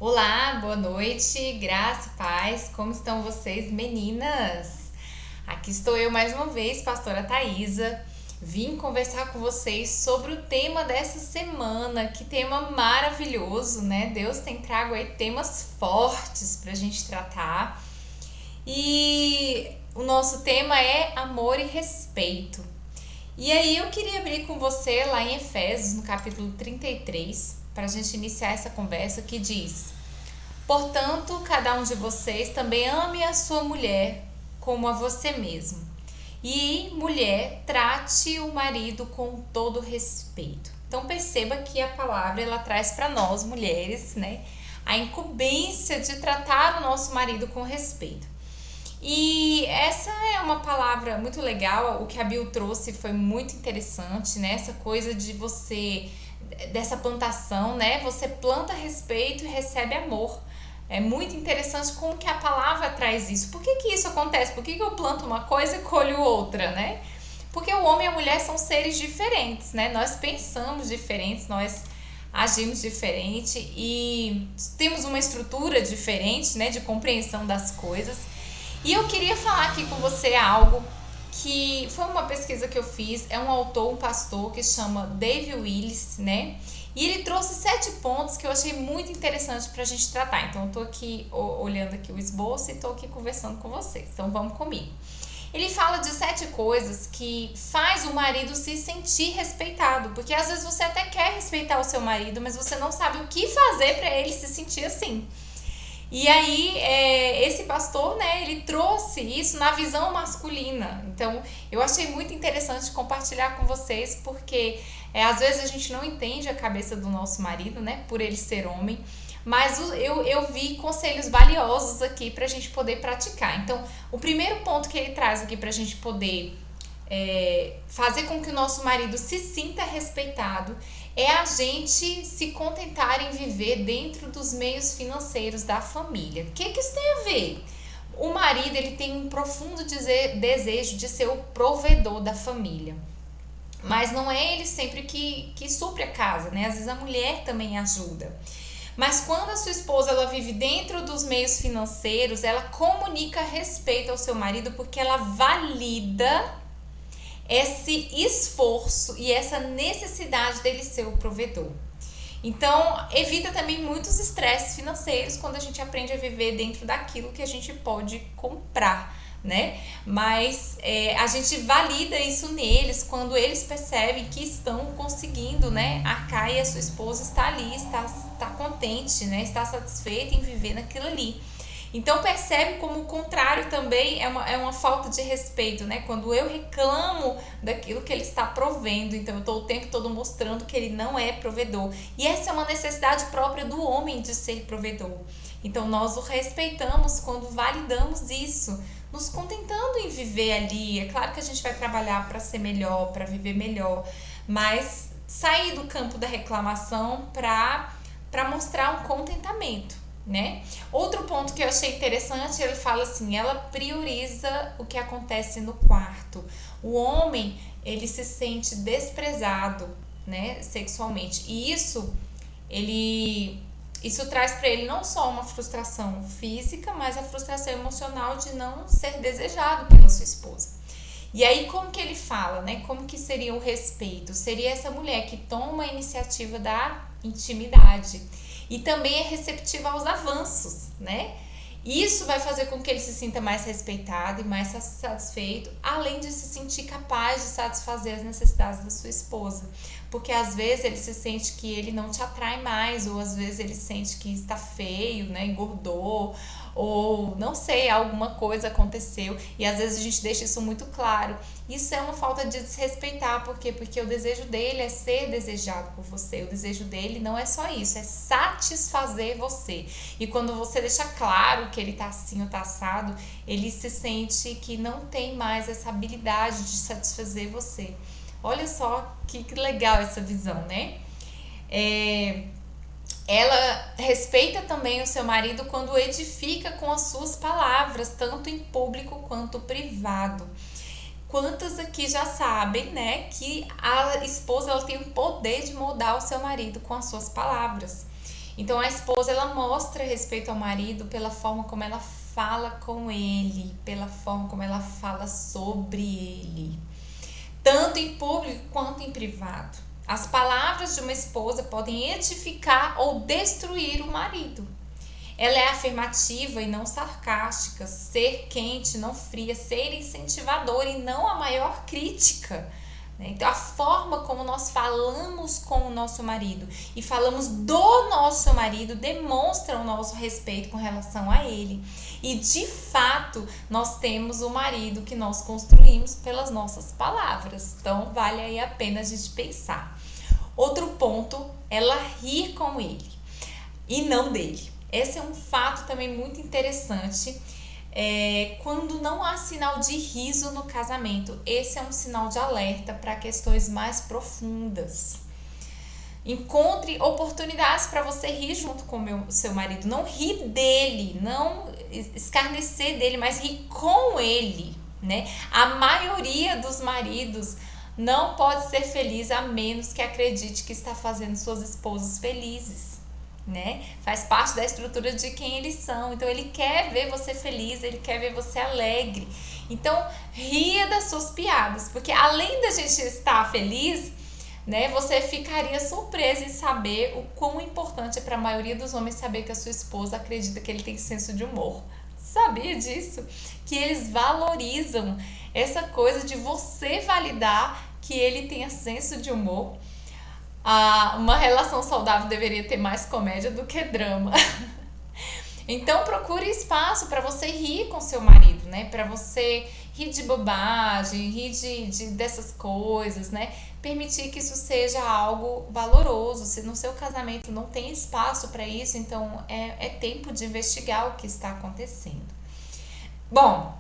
Olá, boa noite, graça e paz, como estão vocês, meninas? Aqui estou eu mais uma vez, pastora Thaisa. Vim conversar com vocês sobre o tema dessa semana, que tema maravilhoso, né? Deus tem trago aí temas fortes pra gente tratar. E o nosso tema é amor e respeito. E aí eu queria abrir com você lá em Efésios, no capítulo 33, para a gente iniciar essa conversa que diz: Portanto, cada um de vocês também ame a sua mulher como a você mesmo. E, mulher, trate o marido com todo respeito. Então, perceba que a palavra ela traz para nós, mulheres, né, a incumbência de tratar o nosso marido com respeito. E essa é uma palavra muito legal, o que a Bill trouxe foi muito interessante, né? Essa coisa de você, dessa plantação, né? Você planta respeito e recebe amor. É muito interessante como que a palavra traz isso. Por que isso acontece? Por que eu planto uma coisa e colho outra, né? Porque o homem e a mulher são seres diferentes, né? Nós pensamos diferentes, nós agimos diferente e temos uma estrutura diferente, né, de compreensão das coisas. E eu queria falar aqui com você algo que foi uma pesquisa que eu fiz, é um autor, um pastor que chama Dave Willis, né? E ele trouxe 7 pontos que eu achei muito interessante pra gente tratar. Então eu tô aqui olhando aqui o esboço e tô aqui conversando com vocês. Então vamos comigo. Ele fala de 7 coisas que faz o marido se sentir respeitado, porque às vezes você até quer respeitar o seu marido, mas você não sabe o que fazer pra ele se sentir assim. E aí, esse pastor, né, ele trouxe isso na visão masculina. Então, eu achei muito interessante compartilhar com vocês, porque às vezes a gente não entende a cabeça do nosso marido, né, por ele ser homem, mas eu vi conselhos valiosos aqui para a gente poder praticar. Então, o primeiro ponto que ele traz aqui para a gente poder fazer com que o nosso marido se sinta respeitado é a gente se contentar em viver dentro dos meios financeiros da família. O que isso tem a ver? O marido ele tem um profundo desejo de ser o provedor da família. Mas não é ele sempre que supre a casa, né? Às vezes a mulher também ajuda. Mas quando a sua esposa ela vive dentro dos meios financeiros, ela comunica respeito ao seu marido porque ela valida esse esforço e essa necessidade dele ser o provedor. Então, evita também muitos estresses financeiros quando a gente aprende a viver dentro daquilo que a gente pode comprar, né? Mas a gente valida isso neles quando eles percebem que estão conseguindo, né, arcar e a sua esposa está ali, está contente, né, está satisfeita em viver naquilo ali. Então percebe como o contrário também é uma falta de respeito, né? Quando eu reclamo daquilo que ele está provendo, então eu estou o tempo todo mostrando que ele não é provedor. E essa é uma necessidade própria do homem de ser provedor. Então nós o respeitamos quando validamos isso, nos contentando em viver ali. É claro que a gente vai trabalhar para ser melhor, para viver melhor, mas sair do campo da reclamação para mostrar um contentamento, né? Outro ponto que eu achei interessante, ele fala assim, ela prioriza o que acontece no quarto. O homem, ele se sente desprezado, né, sexualmente. E isso traz para ele não só uma frustração física, mas a frustração emocional de não ser desejado pela sua esposa. E aí como que ele fala, né? Como que seria o respeito? Seria essa mulher que toma a iniciativa da intimidade e também é receptiva aos avanços, né? Isso vai fazer com que ele se sinta mais respeitado e mais satisfeito, além de se sentir capaz de satisfazer as necessidades da sua esposa. Porque às vezes ele se sente que ele não te atrai mais, ou às vezes ele sente que está feio, né, engordou, ou não sei, alguma coisa aconteceu, e às vezes a gente deixa isso muito claro. Isso é uma falta de desrespeitar, por quê? Porque o desejo dele é ser desejado por você, o desejo dele não é só isso, é satisfazer você. E quando você deixa claro que ele tá assim ou tá assado, ele se sente que não tem mais essa habilidade de satisfazer você. Olha só que legal essa visão, né? Ela respeita também o seu marido quando edifica com as suas palavras, tanto em público quanto privado. Quantas aqui já sabem, né, que a esposa ela tem o poder de moldar o seu marido com as suas palavras. Então a esposa, ela mostra respeito ao marido pela forma como ela fala com ele, pela forma como ela fala sobre ele, tanto em público quanto em privado. As palavras de uma esposa podem edificar ou destruir o marido. Ela é afirmativa e não sarcástica, ser quente, não fria, ser incentivadora e não a maior crítica. Então, a forma como nós falamos com o nosso marido e falamos do nosso marido demonstra o nosso respeito com relação a ele. E, de fato, nós temos o marido que nós construímos pelas nossas palavras. Então, vale aí a pena a gente pensar. Outro ponto, ela rir com ele e não dele. Esse é um fato também muito interessante. Quando não há sinal de riso no casamento, esse é um sinal de alerta para questões mais profundas. Encontre oportunidades para você rir junto com o seu marido. Não rir dele, não escarnecer dele, mas rir com ele, né? A maioria dos maridos não pode ser feliz a menos que acredite que está fazendo suas esposas felizes, né? Faz parte da estrutura de quem eles são. Então ele quer ver você feliz, ele quer ver você alegre. Então ria das suas piadas, porque além da gente estar feliz, né, você ficaria surpresa em saber o quão importante é para a maioria dos homens saber que a sua esposa acredita que ele tem senso de humor. Sabia disso? Que eles valorizam essa coisa de você validar que ele tenha senso de humor. Uma relação saudável deveria ter mais comédia do que drama. Então procure espaço para você rir com seu marido, né? Para você rir de bobagem, rir dessas coisas, né? Permitir que isso seja algo valoroso. Se no seu casamento não tem espaço para isso, então é tempo de investigar o que está acontecendo. Bom,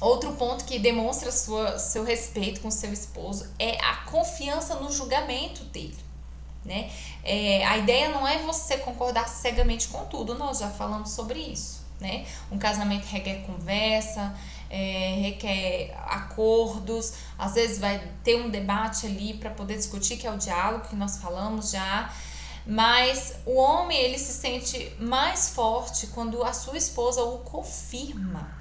outro ponto que demonstra seu respeito com seu esposo é a confiança no julgamento dele, né? A ideia não é você concordar cegamente com tudo, nós já falamos sobre isso, né? Um casamento requer conversa, requer acordos, às vezes vai ter um debate ali para poder discutir, que é o diálogo que nós falamos já. Mas o homem, ele se sente mais forte quando a sua esposa o confirma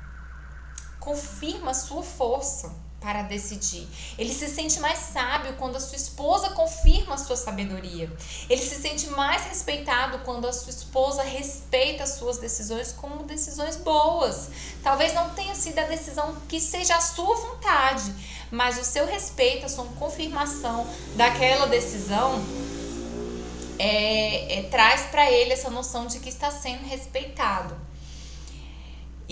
a sua força para decidir. Ele se sente mais sábio quando a sua esposa confirma a sua sabedoria. Ele se sente mais respeitado quando a sua esposa respeita as suas decisões como decisões boas. Talvez não tenha sido a decisão que seja a sua vontade, mas o seu respeito, a sua confirmação daquela decisão traz para ele essa noção de que está sendo respeitado.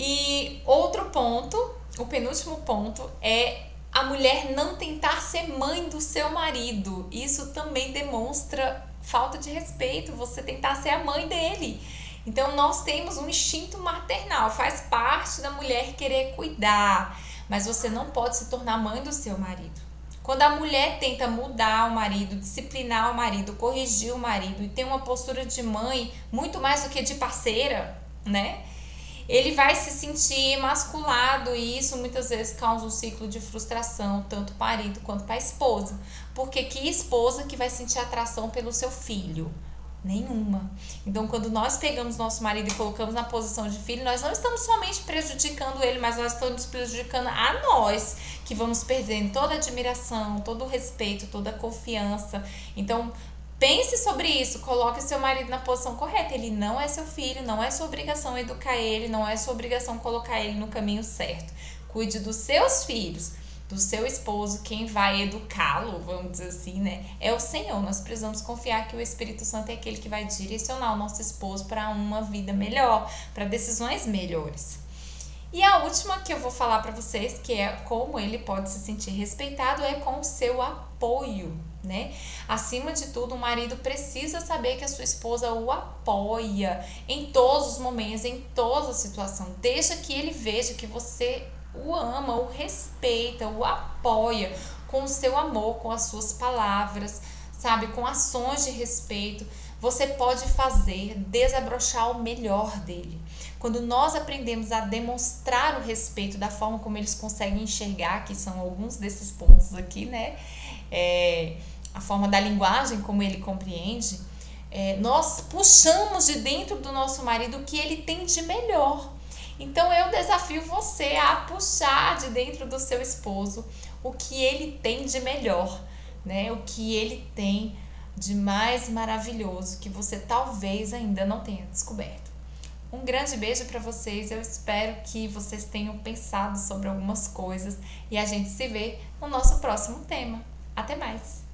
E outro ponto, o penúltimo ponto, é a mulher não tentar ser mãe do seu marido. Isso também demonstra falta de respeito, você tentar ser a mãe dele. Então nós temos um instinto maternal, faz parte da mulher querer cuidar, mas você não pode se tornar mãe do seu marido. Quando a mulher tenta mudar o marido, disciplinar o marido, corrigir o marido e tem uma postura de mãe muito mais do que de parceira, né? Ele vai se sentir emasculado e isso muitas vezes causa um ciclo de frustração, tanto para o marido quanto para a esposa. Porque que esposa que vai sentir atração pelo seu filho? Nenhuma. Então, quando nós pegamos nosso marido e colocamos na posição de filho, nós não estamos somente prejudicando ele, mas nós estamos prejudicando a nós, que vamos perdendo toda a admiração, todo o respeito, toda a confiança. Então, pense sobre isso, coloque seu marido na posição correta. Ele não é seu filho, não é sua obrigação educar ele, não é sua obrigação colocar ele no caminho certo. Cuide dos seus filhos, do seu esposo, quem vai educá-lo, vamos dizer assim, né? É o Senhor. Nós precisamos confiar que o Espírito Santo é aquele que vai direcionar o nosso esposo para uma vida melhor, para decisões melhores. E a última que eu vou falar para vocês, que é como ele pode se sentir respeitado, é com o seu apoio, né? Acima de tudo, o marido precisa saber que a sua esposa o apoia em todos os momentos, em toda a situação. Deixa que ele veja que você o ama, o respeita, o apoia com o seu amor, com as suas palavras, sabe? Com ações de respeito. Você pode desabrochar o melhor dele. Quando nós aprendemos a demonstrar o respeito da forma como eles conseguem enxergar, que são alguns desses pontos aqui, né? A forma da linguagem como ele compreende, nós puxamos de dentro do nosso marido o que ele tem de melhor. Então eu desafio você a puxar de dentro do seu esposo o que ele tem de melhor, né? O que ele tem de mais maravilhoso que você talvez ainda não tenha descoberto. Um grande beijo para vocês, eu espero que vocês tenham pensado sobre algumas coisas e a gente se vê no nosso próximo tema. Até mais!